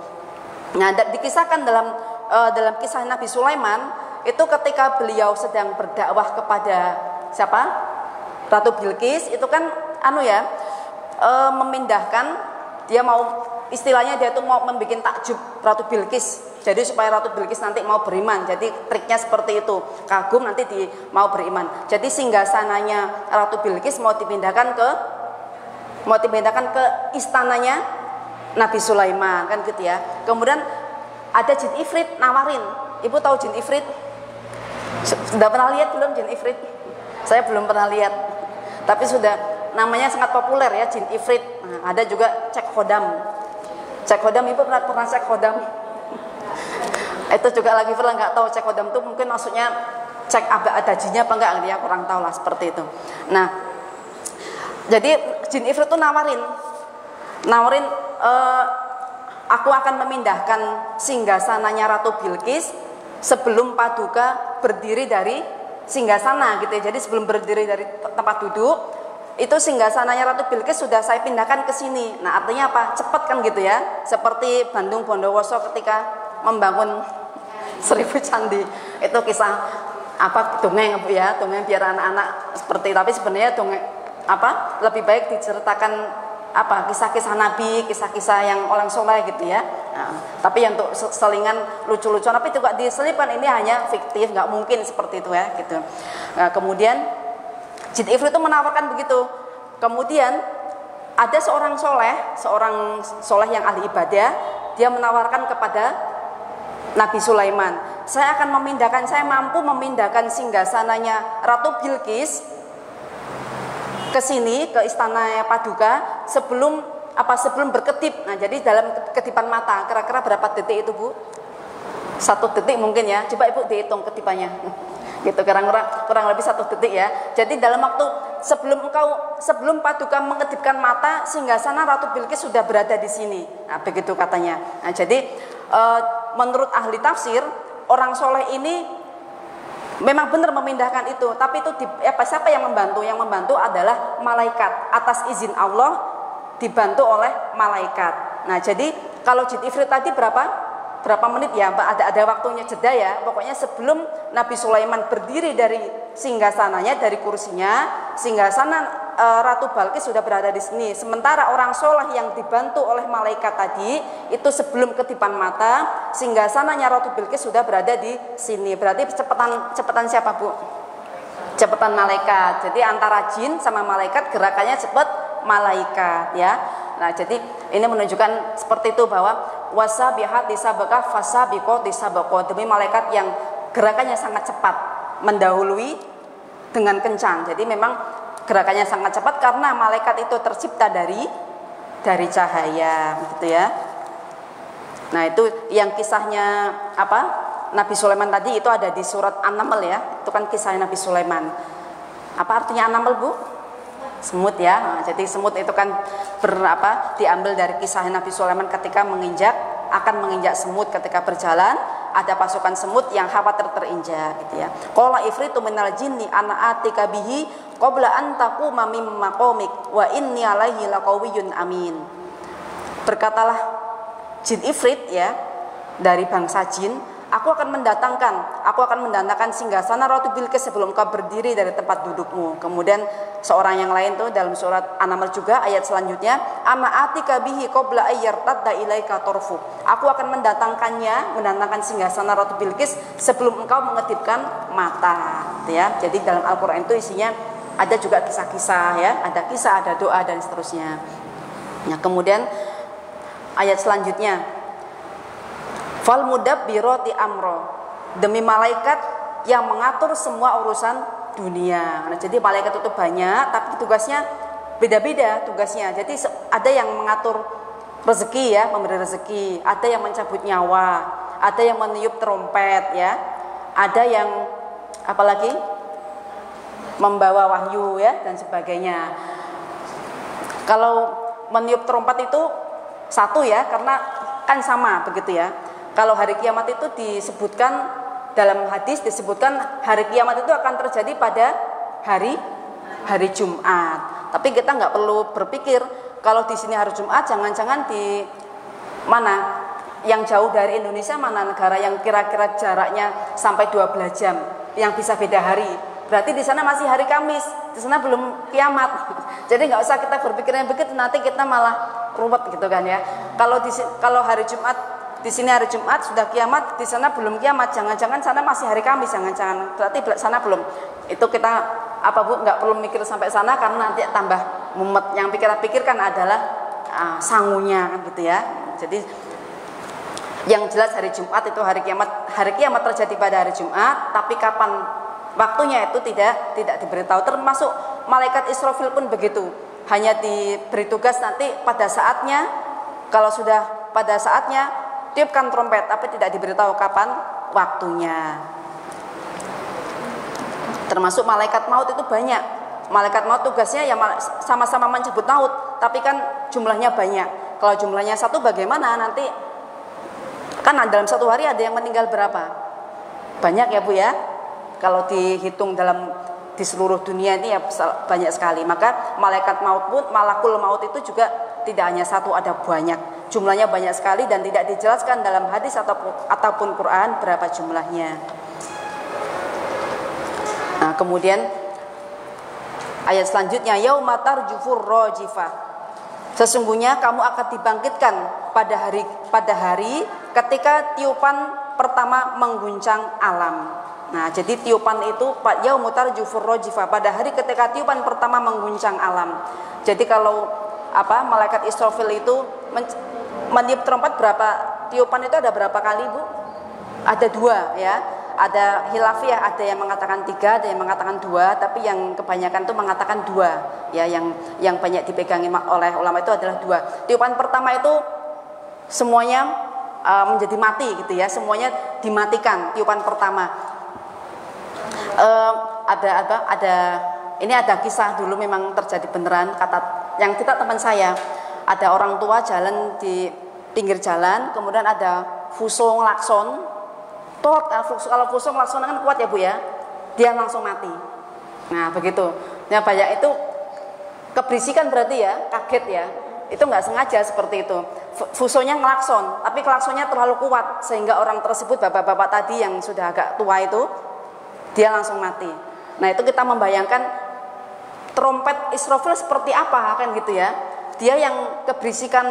Nah, dikisahkan dalam kisah Nabi Sulaiman itu ketika beliau sedang berdakwah kepada siapa? Ratu Bilqis, itu kan memindahkan, dia mau, istilahnya dia itu mau membuat takjub Ratu Bilqis. Jadi supaya Ratu Bilqis nanti mau beriman. Jadi triknya seperti itu. Kagum nanti mau beriman. Jadi singgasananya Ratu Bilqis mau dipindahkan ke istananya Nabi Sulaiman kan gitu ya. Kemudian ada jin ifrit nawarin. Ibu tahu jin ifrit? Sudah pernah lihat belum jin ifrit? Saya belum pernah lihat, tapi sudah, namanya sangat populer ya jin ifrit. Nah, ada juga cek hodam. Cek hodam, Ibu pernah cek hodam? Itu juga lagi pernah nggak tahu cek hodam itu mungkin maksudnya cek ada jinnya apa enggak ya, kurang tahu lah seperti itu. Nah, jadi jin ifrit itu nawarin, aku akan memindahkan singgasananya Ratu Bilqis sebelum Paduka berdiri dari singgasana gitu ya. Jadi sebelum berdiri dari tempat duduk, itu singgasananya Ratu Bilqis sudah saya pindahkan ke sini. Nah, artinya apa? Cepat kan gitu ya. Seperti Bandung Bondowoso ketika membangun 1000 candi. Itu kisah dongeng Bu ya, dongeng biar anak-anak seperti, tapi sebenarnya dongeng lebih baik diceritakan kisah-kisah Nabi, kisah-kisah yang orang soleh gitu ya. Nah, tapi yang untuk selingan lucu-lucuan, tapi juga diselipkan ini hanya fiktif, nggak mungkin seperti itu ya gitu. Nah, kemudian jin ifrit itu menawarkan begitu. Kemudian ada seorang soleh yang ahli ibadah, dia menawarkan kepada Nabi Sulaiman, saya mampu memindahkan singgasananya Ratu Bilqis ke sini, ke istana Paduka sebelum berkedip. Nah, jadi dalam kedipan mata, kira-kira berapa detik itu Bu? 1 detik mungkin ya. Coba Ibu dihitung kedipannya. Gitu, kurang lebih 1 detik ya. Jadi dalam waktu sebelum Paduka mengkedipkan mata, singgasana Ratu Bilqis sudah berada di sini. Nah, begitu katanya. Nah, jadi menurut ahli tafsir, orang soleh ini memang benar memindahkan itu, tapi itu siapa yang membantu? Yang membantu adalah malaikat, atas izin Allah dibantu oleh malaikat. Nah, jadi kalau jin ifrit tadi berapa menit ya? Ada waktunya jeda ya. Pokoknya sebelum Nabi Sulaiman berdiri dari singgasananya, dari kursinya, singgasana Ratu Bilqis sudah berada di sini. Sementara orang soleh yang dibantu oleh malaikat tadi itu sebelum kedipan mata, singgasananya Ratu Bilqis sudah berada di sini. Berarti cepatan siapa Bu? Cepatan malaikat. Jadi antara jin sama malaikat gerakannya cepat malaikat ya. Nah, jadi ini menunjukkan seperti itu bahwa wasabihat disabaqah fasabiqat disabaqah, demi malaikat yang gerakannya sangat cepat mendahului dengan kencang. Jadi memang gerakannya sangat cepat karena malaikat itu tercipta dari dari cahaya, gitu ya. Nah, itu yang kisahnya apa? Nabi Sulaiman tadi itu ada di surat An-Naml ya. Itu kan kisah Nabi Sulaiman. Apa artinya An-Naml, Bu? Semut ya. Nah, jadi semut itu kan diambil dari kisah Nabi Sulaiman ketika akan menginjak semut ketika berjalan, ada pasukan semut yang khawatir terinjak gitu ya. Qala ifritu minal jinni ana atika bihi qabla an taquma mim maqamik wa inni alaihi laqawiyyun amin. Berkatalah jin ifrit ya dari bangsa jin, aku akan mendatangkan singgasana Ratu Bilqis sebelum kau berdiri dari tempat dudukmu. Kemudian seorang yang lain tuh dalam surat An-Naml juga ayat selanjutnya, ana atika bihi qabla ayyartadda ilaika tarfu. Aku akan mendatangkan singgasana Ratu Bilqis sebelum engkau mengedipkan mata, gitu ya. Jadi dalam Al-Qur'an itu isinya ada juga kisah-kisah ya, ada kisah, ada doa dan seterusnya. Nah, kemudian ayat selanjutnya, fal mudabbirati amro, demi malaikat yang mengatur semua urusan dunia. Nah, jadi malaikat itu banyak tapi tugasnya beda-beda tugasnya. Jadi ada yang mengatur rezeki ya, memberi rezeki, ada yang mencabut nyawa, ada yang meniup trompet ya, ada yang apalagi membawa wahyu ya dan sebagainya. Kalau meniup trompet itu satu ya, karena kan sama begitu ya. Kalau hari kiamat itu disebutkan dalam hadis, disebutkan hari kiamat itu akan terjadi pada hari Jumat. Tapi kita nggak perlu berpikir kalau di sini hari Jumat, jangan-jangan di mana yang jauh dari Indonesia, mana negara yang kira-kira jaraknya sampai 12 jam yang bisa beda hari. Berarti di sana masih hari Kamis, di sana belum kiamat. Jadi nggak usah kita berpikirnya begitu, nanti kita malah ruwet gitu kan ya. Kalau hari Jumat, di sini hari Jumat sudah kiamat, di sana belum kiamat, jangan-jangan sana masih hari Kamis, jangan-jangan berarti sana belum. Itu kita Bu nggak perlu mikir sampai sana karena nanti tambah mumet. Yang pikirkan adalah sangunya kan gitu ya. Jadi yang jelas hari Jumat itu hari kiamat terjadi pada hari Jumat, tapi kapan waktunya itu tidak diberitahu. Termasuk malaikat Israfil pun begitu, hanya diberi tugas nanti pada saatnya, kalau sudah pada saatnya tiupkan trompet, tapi tidak diberitahu kapan waktunya. Termasuk malaikat maut itu banyak. Malaikat maut tugasnya ya sama-sama mencabut maut, tapi kan jumlahnya banyak. Kalau jumlahnya satu bagaimana nanti? Kan dalam satu hari ada yang meninggal berapa? Banyak ya Bu ya. Kalau dihitung di seluruh dunia ini ya banyak sekali. Maka malaikat maut pun, malakul maut itu juga tidak hanya satu, ada banyak. Jumlahnya banyak sekali dan tidak dijelaskan dalam hadis ataupun Quran berapa jumlahnya. Nah, kemudian ayat selanjutnya, yauma tarjufur rajifah. Sesungguhnya kamu akan dibangkitkan pada hari ketika tiupan pertama mengguncang alam. Nah, jadi tiupan itu yauma tarjufur rajifah, pada hari ketika tiupan pertama mengguncang alam. Jadi kalau malaikat Israfil itu meniup trompet berapa tiupan itu ada berapa kali Bu? Ada 2 ya. Ada khilafiyah, ada yang mengatakan 3, ada yang mengatakan 2, tapi yang kebanyakan itu mengatakan 2 ya, yang banyak dipegangi oleh ulama itu adalah 2. Tiupan pertama itu semuanya menjadi mati gitu ya, semuanya dimatikan tiupan pertama. Ini ada kisah dulu memang terjadi beneran, kata yang kita teman saya, ada orang tua jalan di pinggir jalan, kemudian ada fuso ngelakson. Kalau fuso ngelakson kan kuat ya Bu ya, dia langsung mati. Nah begitu. Nah banyak itu keberisikan berarti ya, kaget ya. Itu nggak sengaja seperti itu. Fusonya ngelakson, tapi klaksonnya terlalu kuat sehingga orang tersebut, bapak-bapak tadi yang sudah agak tua itu, dia langsung mati. Nah itu kita membayangkan trompet Israfil seperti apa kan gitu ya. Dia yang keberisikan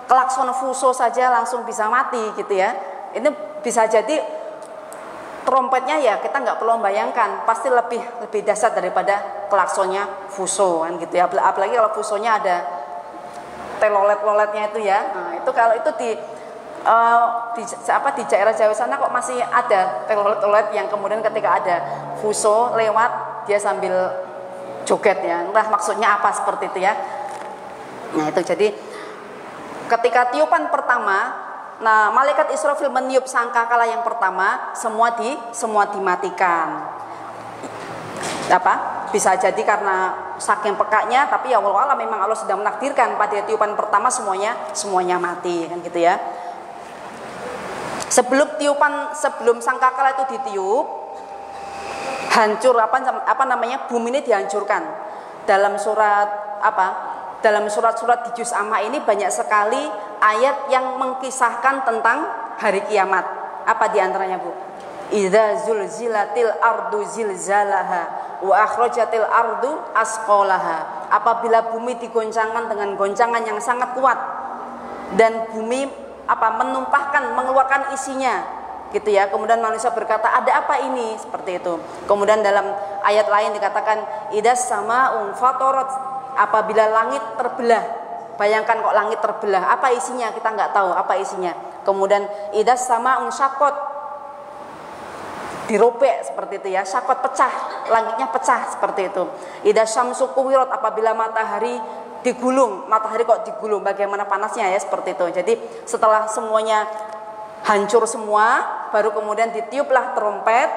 klakson fuso saja langsung bisa mati gitu ya. Ini bisa jadi trompetnya ya kita nggak perlu membayangkan, pasti lebih dahsyat daripada klaksonnya fuso kan gitu ya. Apalagi kalau fusonya ada telolet-loletnya itu ya. Nah, itu kalau itu di daerah Jawa sana kok masih ada telolet-lolet yang kemudian ketika ada fuso lewat dia sambil joget ya. Entah maksudnya apa seperti itu ya. Nah, itu jadi Ketika tiupan pertama, nah malaikat Israfil meniup sangkakala yang pertama, semua dimatikan. Bisa jadi karena saking pekanya, tapi ya wallahualam memang Allah sudah menakdirkan pada tiupan pertama semuanya mati, kan gitu ya. Sebelum sangkakala itu ditiup, hancur bumi ini dihancurkan. Dalam surat-surat di juz amma ini banyak sekali ayat yang mengkisahkan tentang hari kiamat. Apa diantaranya, Bu? Idza zulzilatil ardu zilzalaha wa akhrajatil ardu asqalaha. Apabila bumi digoncangkan dengan goncangan yang sangat kuat dan bumi mengeluarkan isinya, gitu ya. Kemudian manusia berkata, ada apa ini? Seperti itu. Kemudian dalam ayat lain dikatakan idas sama'un fatarat, apabila langit terbelah. Bayangkan kok langit terbelah, apa isinya? Kita nggak tahu apa isinya. Kemudian idas sama'un syaqqat, dirobek seperti itu ya, syaqqat pecah, langitnya pecah seperti itu. Idas syamsu kuwirat, apabila matahari digulung, matahari kok digulung, bagaimana panasnya ya, seperti itu. Jadi setelah semuanya hancur semua, baru kemudian ditiuplah trompet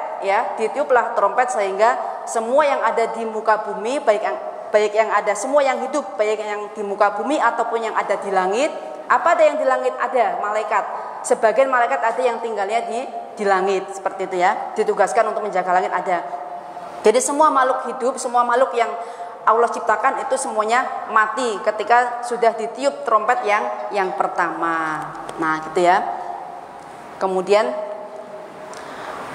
sehingga semua yang ada di muka bumi, baik yang ada, semua yang hidup, baik yang di muka bumi ataupun yang ada di langit. Apa ada yang di langit? Ada malaikat. Sebagian malaikat ada yang tinggalnya di langit, seperti itu ya, ditugaskan untuk menjaga langit ada. Jadi semua makhluk hidup, semua makhluk yang Allah ciptakan itu semuanya mati ketika sudah ditiup trompet yang pertama. Nah, gitu ya. Kemudian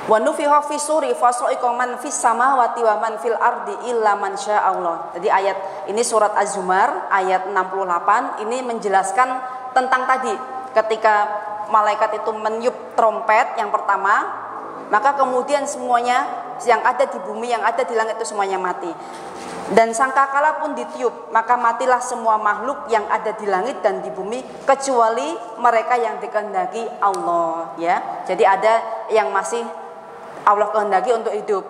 wa nufiha fi suri fasa'iqa man fis samawati wa man fil ardi illa man sya'allah. Jadi ayat ini surat Az-Zumar ayat 68 ini menjelaskan tentang tadi ketika malaikat itu meniup trompet yang pertama, maka kemudian semuanya yang ada di bumi, yang ada di langit itu semuanya mati. Dan sangkakala pun ditiup, maka matilah semua makhluk yang ada di langit dan di bumi kecuali mereka yang dikehendaki Allah, ya. Jadi ada yang masih Allah kehendaki untuk hidup,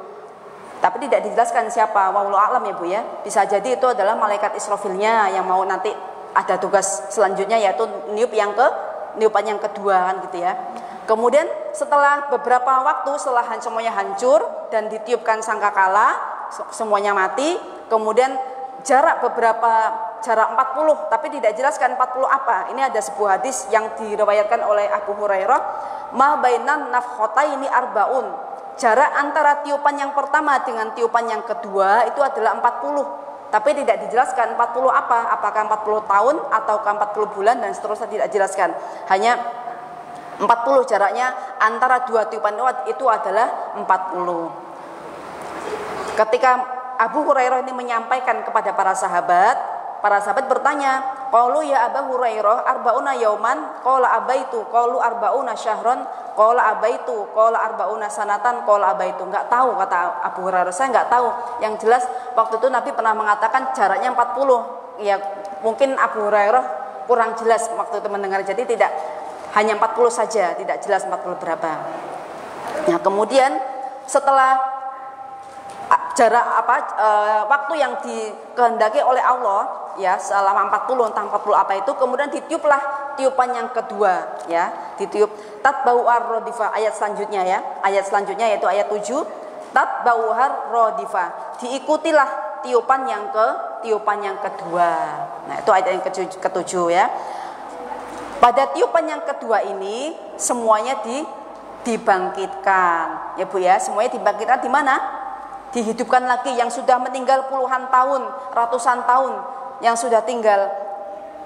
tapi tidak dijelaskan siapa, wallahu a'lam ya Bu ya. Bisa jadi itu adalah malaikat Israfilnya yang mau nanti ada tugas selanjutnya, yaitu niupan yang kedua, kan gitu ya. Kemudian setelah beberapa waktu setelah semuanya hancur dan ditiupkan sangkakala, semuanya mati. Kemudian jarak 40, tapi tidak jelaskan 40 apa. Ini ada sebuah hadis yang diriwayatkan oleh Abu Hurairah, ma bainan nafkhataini arbaun. Jarak antara tiupan yang pertama dengan tiupan yang kedua itu adalah 40. Tapi tidak dijelaskan 40 apa, apakah 40 tahun atau 40 bulan dan seterusnya, tidak dijelaskan. Hanya 40 jaraknya antara dua tiupan itu adalah 40. Ketika Abu Hurairah ini menyampaikan kepada para sahabat bertanya, qalu ya Abu Hurairah arba'una yauman, qala abaitu, qalu arba'una syahran, qala abaitu, qala arba'una sanatan, qala abaitu. Enggak tahu, kata Abu Hurairah, saya enggak tahu. Yang jelas waktu itu Nabi pernah mengatakan jaraknya 40. Ya, mungkin Abu Hurairah kurang jelas waktu itu mendengar, jadi tidak hanya 40 saja, tidak jelas 40 berapa. Nah, kemudian setelah waktu yang dikehendaki oleh Allah ya selama 40, entah 40 apa itu, kemudian ditiuplah tiupan yang kedua ya, ditiup tatbau'ar rodifa. Ayat selanjutnya yaitu ayat 7, tatbau'ar rodifa, diikutilah tiupan yang kedua. Nah, itu ayat yang ketujuh ya. Pada tiupan yang kedua ini semuanya dibangkitkan ya Bu ya, semuanya dibangkitkan. Di mana? Dihidupkan lagi yang sudah meninggal puluhan tahun, ratusan tahun, yang sudah tinggal,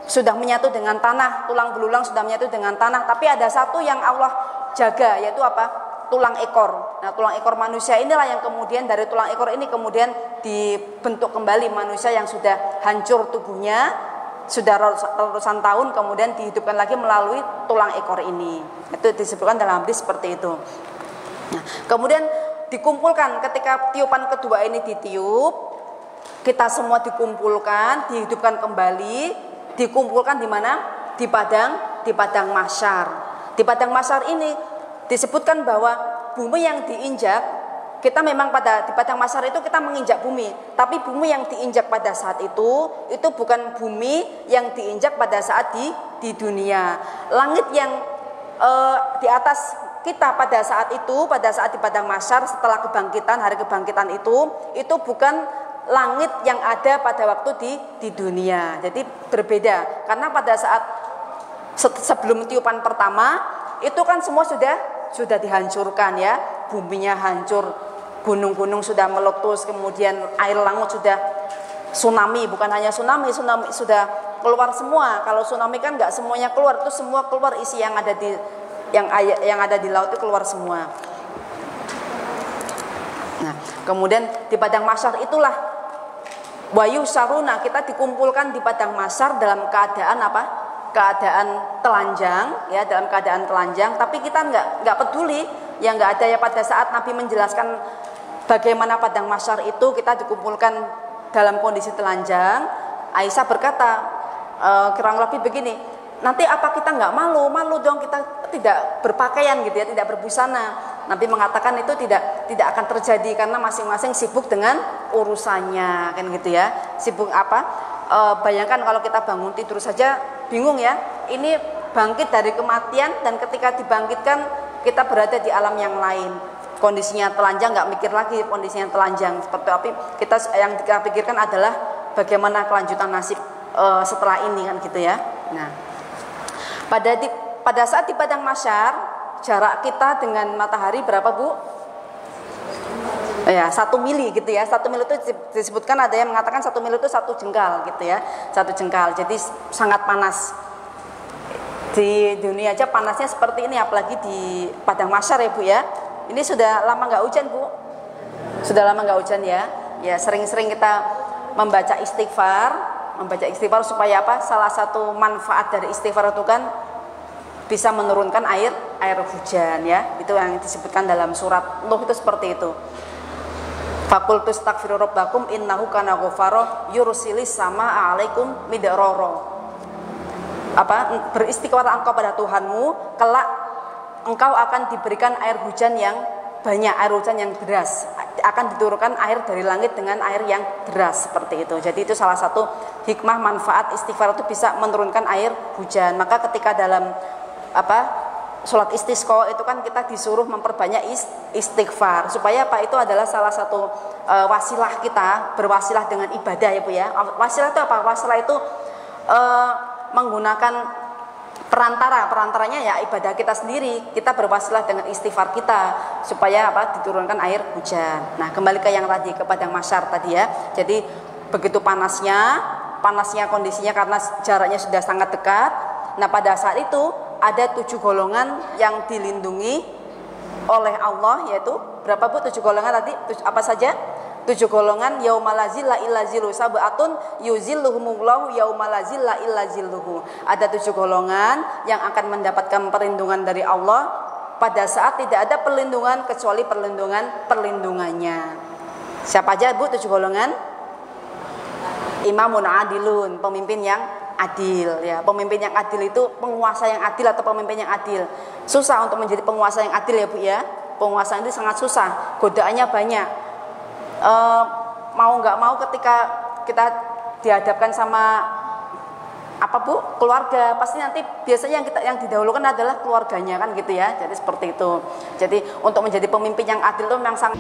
sudah menyatu dengan tanah, tulang belulang sudah menyatu dengan tanah. Tapi ada satu yang Allah jaga, yaitu apa? Tulang ekor. Nah, tulang ekor manusia inilah yang kemudian dari tulang ekor ini kemudian dibentuk kembali manusia yang sudah hancur tubuhnya, sudah ratusan tahun, kemudian dihidupkan lagi melalui tulang ekor ini. Itu disebutkan dalam hadis seperti itu. Nah, kemudian dikumpulkan ketika tiupan kedua ini ditiup, kita semua dikumpulkan, dihidupkan kembali, dikumpulkan di mana? Di padang mahsyar. Di padang mahsyar ini disebutkan bahwa bumi yang diinjak kita memang di padang mahsyar itu kita menginjak bumi, tapi bumi yang diinjak pada saat itu bukan bumi yang diinjak pada saat di dunia. Langit yang di atas kita pada saat di padang mahsyar setelah kebangkitan, hari kebangkitan itu bukan langit yang ada pada waktu di dunia. Jadi berbeda, karena pada saat sebelum tiupan pertama itu kan semua sudah dihancurkan ya, buminya hancur, gunung-gunung sudah meletus, kemudian air laut sudah tsunami, bukan hanya tsunami sudah keluar semua. Kalau tsunami kan nggak semuanya keluar, itu semua keluar, isi yang ada di laut itu keluar semua. Nah, kemudian di padang mahsyar itulah wayu saruna, kita dikumpulkan di padang mahsyar dalam keadaan apa? Keadaan telanjang ya, dalam keadaan telanjang, tapi kita nggak peduli, ya nggak ada ya. Pada saat Nabi menjelaskan bagaimana padang mahsyar itu, kita dikumpulkan dalam kondisi telanjang. Aisyah berkata kurang lebih begini, nanti apa kita nggak malu dong kita tidak berpakaian gitu ya, tidak berbusana. Nabi mengatakan itu tidak akan terjadi karena masing-masing sibuk dengan urusannya kan gitu ya. Sibuk apa? Bayangkan kalau kita bangun tidur saja bingung ya, ini bangkit dari kematian dan ketika dibangkitkan kita berada di alam yang lain, kondisinya telanjang, nggak mikir lagi kondisinya telanjang seperti apa. Yang kita pikirkan adalah bagaimana kelanjutan nasib setelah ini kan gitu ya. Nah, pada saat di padang mahsyar, jarak kita dengan matahari berapa Bu? Ya 1 mili gitu ya. 1 mili itu disebutkan, ada yang mengatakan 1 mili itu 1 jengkal gitu ya, 1 jengkal. Jadi sangat panas. Di dunia aja panasnya seperti ini, apalagi di padang mahsyar ya Bu ya. Ini sudah lama nggak hujan Bu? Sudah lama nggak hujan ya. Ya sering-sering kita membaca istighfar supaya apa? Salah satu manfaat dari istighfar itu kan bisa menurunkan air hujan ya. Itu yang disebutkan dalam surat Nuh itu seperti itu. Faqultu astaghfiru rabbakum innahu kana ghafara yursilis sama alaikum midrara. Beristighfar engkau pada Tuhanmu, kelak engkau akan diberikan air hujan yang banyak, air hujan yang deras. Akan diturunkan air dari langit dengan air yang deras seperti itu. Jadi itu salah satu hikmah manfaat istighfar, itu bisa menurunkan air hujan. Maka ketika dalam sholat istisqa itu kan kita disuruh memperbanyak istighfar supaya itu adalah salah satu wasilah kita berwasilah dengan ibadah ya Bu ya. Wasilah itu apa? Wasilah itu menggunakan perantaranya ya ibadah kita sendiri. Kita berwasilah dengan istighfar kita supaya diturunkan air hujan. Nah, kembali ke yang tadi, ke padang mahsyar tadi ya. Jadi begitu panasnya kondisinya karena jaraknya sudah sangat dekat. Nah, pada saat itu ada 7 golongan yang dilindungi oleh Allah, yaitu berapa Bu 7 golongan tadi? Apa saja? 7 golongan. Yaumala la zilla illa zilluhu, sab'atun yuzilluhumullahu yaumala la zilla illa zilluhu. Ada 7 golongan yang akan mendapatkan perlindungan dari Allah pada saat tidak ada perlindungan kecuali perlindungannya. Siapa aja Bu 7 golongan? Imamun adilun, pemimpin yang adil ya. Pemimpin yang adil itu penguasa yang adil atau pemimpin yang adil. Susah untuk menjadi penguasa yang adil ya Bu ya. Penguasa itu sangat susah, godaannya banyak. Mau nggak mau ketika kita dihadapkan sama Bu keluarga, pasti nanti biasanya yang didahulukan adalah keluarganya kan gitu ya. Jadi seperti itu. Jadi untuk menjadi pemimpin yang adil itu memang sangat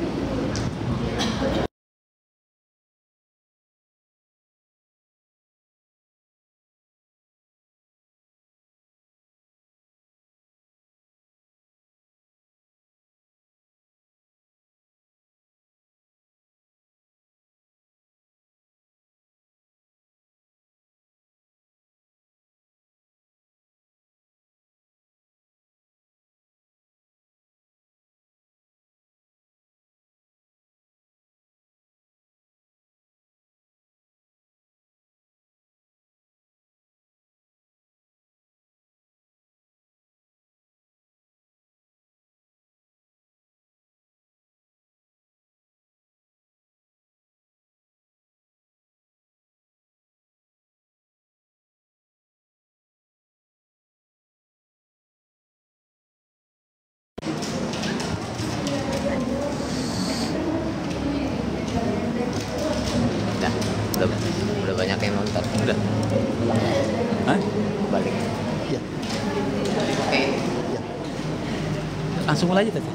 Langsung mulai aja tadi.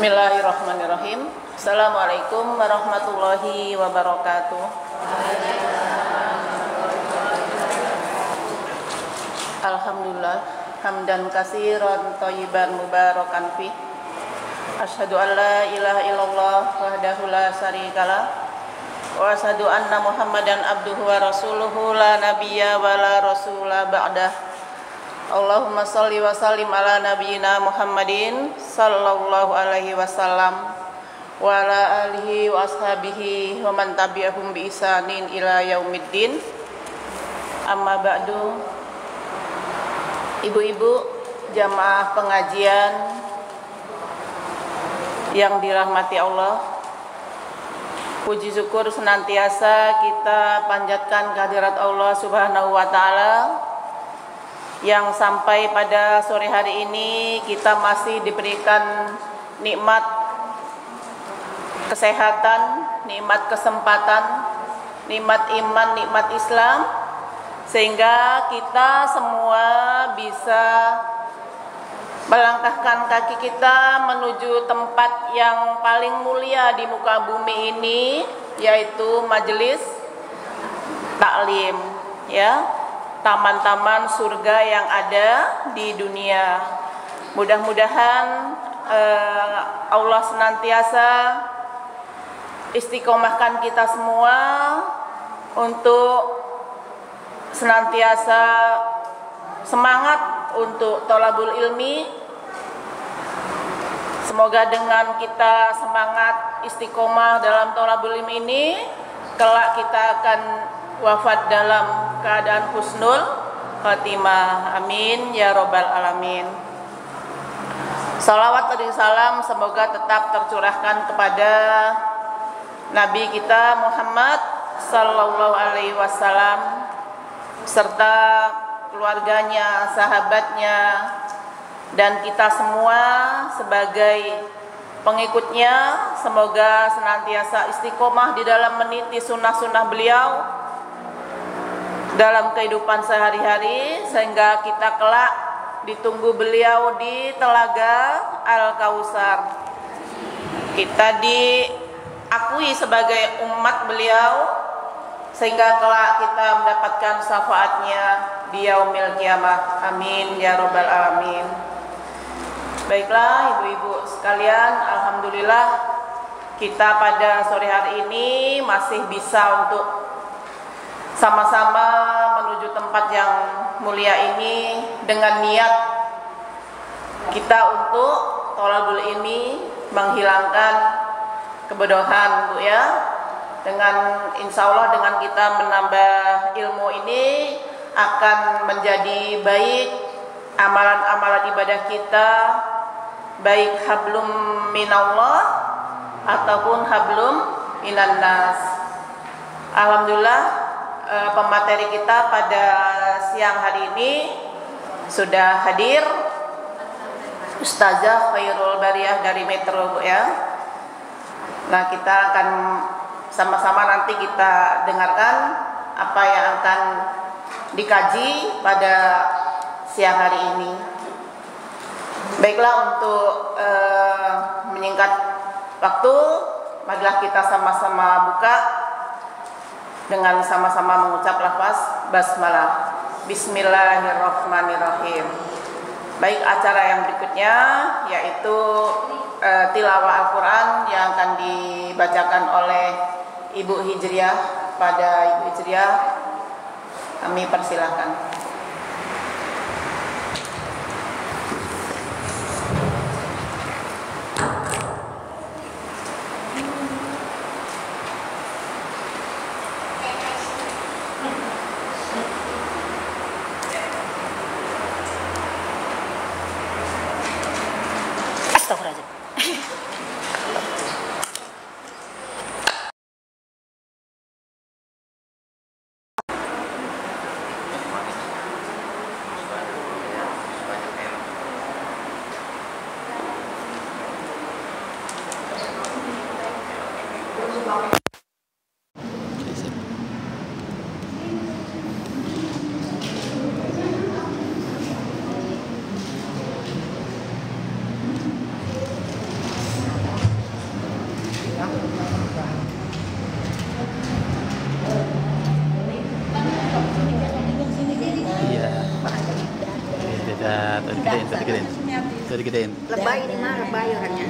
Bismillahirrahmanirrahim. Assalamualaikum warahmatullahi wabarakatuh. Alhamdulillah hamdan katsiran thayyiban mubarakan fi. Asyhadu an la ilaha illallah wahdahu la syarikalah wa asyhadu anna Muhammadan abduhu wa rasuluhu la nabiyya wa la rasula ba'dah. Allahumma salli wa sallim ala nabiyyina Muhammadin sallallahu alaihi wasallam wa ala alihi wa ashabihi wa man tabi'ahum bi ihsanin ila yaumiddin. Amma ba'du. Ibu-ibu jamaah pengajian yang dirahmati Allah, puji syukur senantiasa kita panjatkan kehadirat Allah Subhanahu wa taala yang sampai pada sore hari ini kita masih diberikan nikmat kesehatan, nikmat kesempatan, nikmat iman, nikmat Islam, sehingga kita semua bisa melangkahkan kaki kita menuju tempat yang paling mulia di muka bumi ini, yaitu majelis taklim, ya, taman-taman surga yang ada di dunia. Mudah-mudahan Allah senantiasa istiqomahkan kita semua untuk senantiasa semangat untuk thalabul ilmi. Semoga dengan kita semangat istiqomah dalam thalabul ilmi ini, kelak kita akan wafat dalam keadaan husnul khatimah. Amin ya robbal alamin. Salawat dan salam semoga tetap tercurahkan kepada Nabi kita Muhammad sallallahu alaihi wasallam serta keluarganya, sahabatnya, dan kita semua sebagai pengikutnya. Semoga senantiasa istiqomah di dalam meniti sunnah-sunnah beliau dalam kehidupan sehari-hari, sehingga kita kelak ditunggu beliau di telaga Al-Kautsar. Kita diakui sebagai umat beliau, sehingga kelak kita mendapatkan syafaatnya di yaumil kiamah. Amin ya robbal alamin. Baiklah ibu-ibu sekalian, alhamdulillah kita pada sore hari ini masih bisa untuk sama-sama menuju tempat yang mulia ini dengan niat kita untuk thalabul ilmi, menghilangkan kebodohan, Bu ya. Dengan insya Allah dengan kita menambah ilmu ini akan menjadi baik amalan-amalan ibadah kita, baik hablum minallah ataupun hablum minannas. Alhamdulillah pemateri kita pada siang hari ini sudah hadir Ustazah Khairul Bariyah dari Metro, Bu ya. Nah, kita akan sama-sama nanti kita dengarkan apa yang akan dikaji pada siang hari ini. Baiklah, untuk menyingkat waktu, marilah kita sama-sama buka dengan sama-sama mengucap lafaz basmalah. Bismillahirrahmanirrahim. Baik, acara yang berikutnya yaitu tilawah Al-Quran yang akan dibacakan oleh Ibu Hijriah. Pada Ibu Hijriah kami persilahkan. Digedein. Lebay ini mah, lebay orangnya.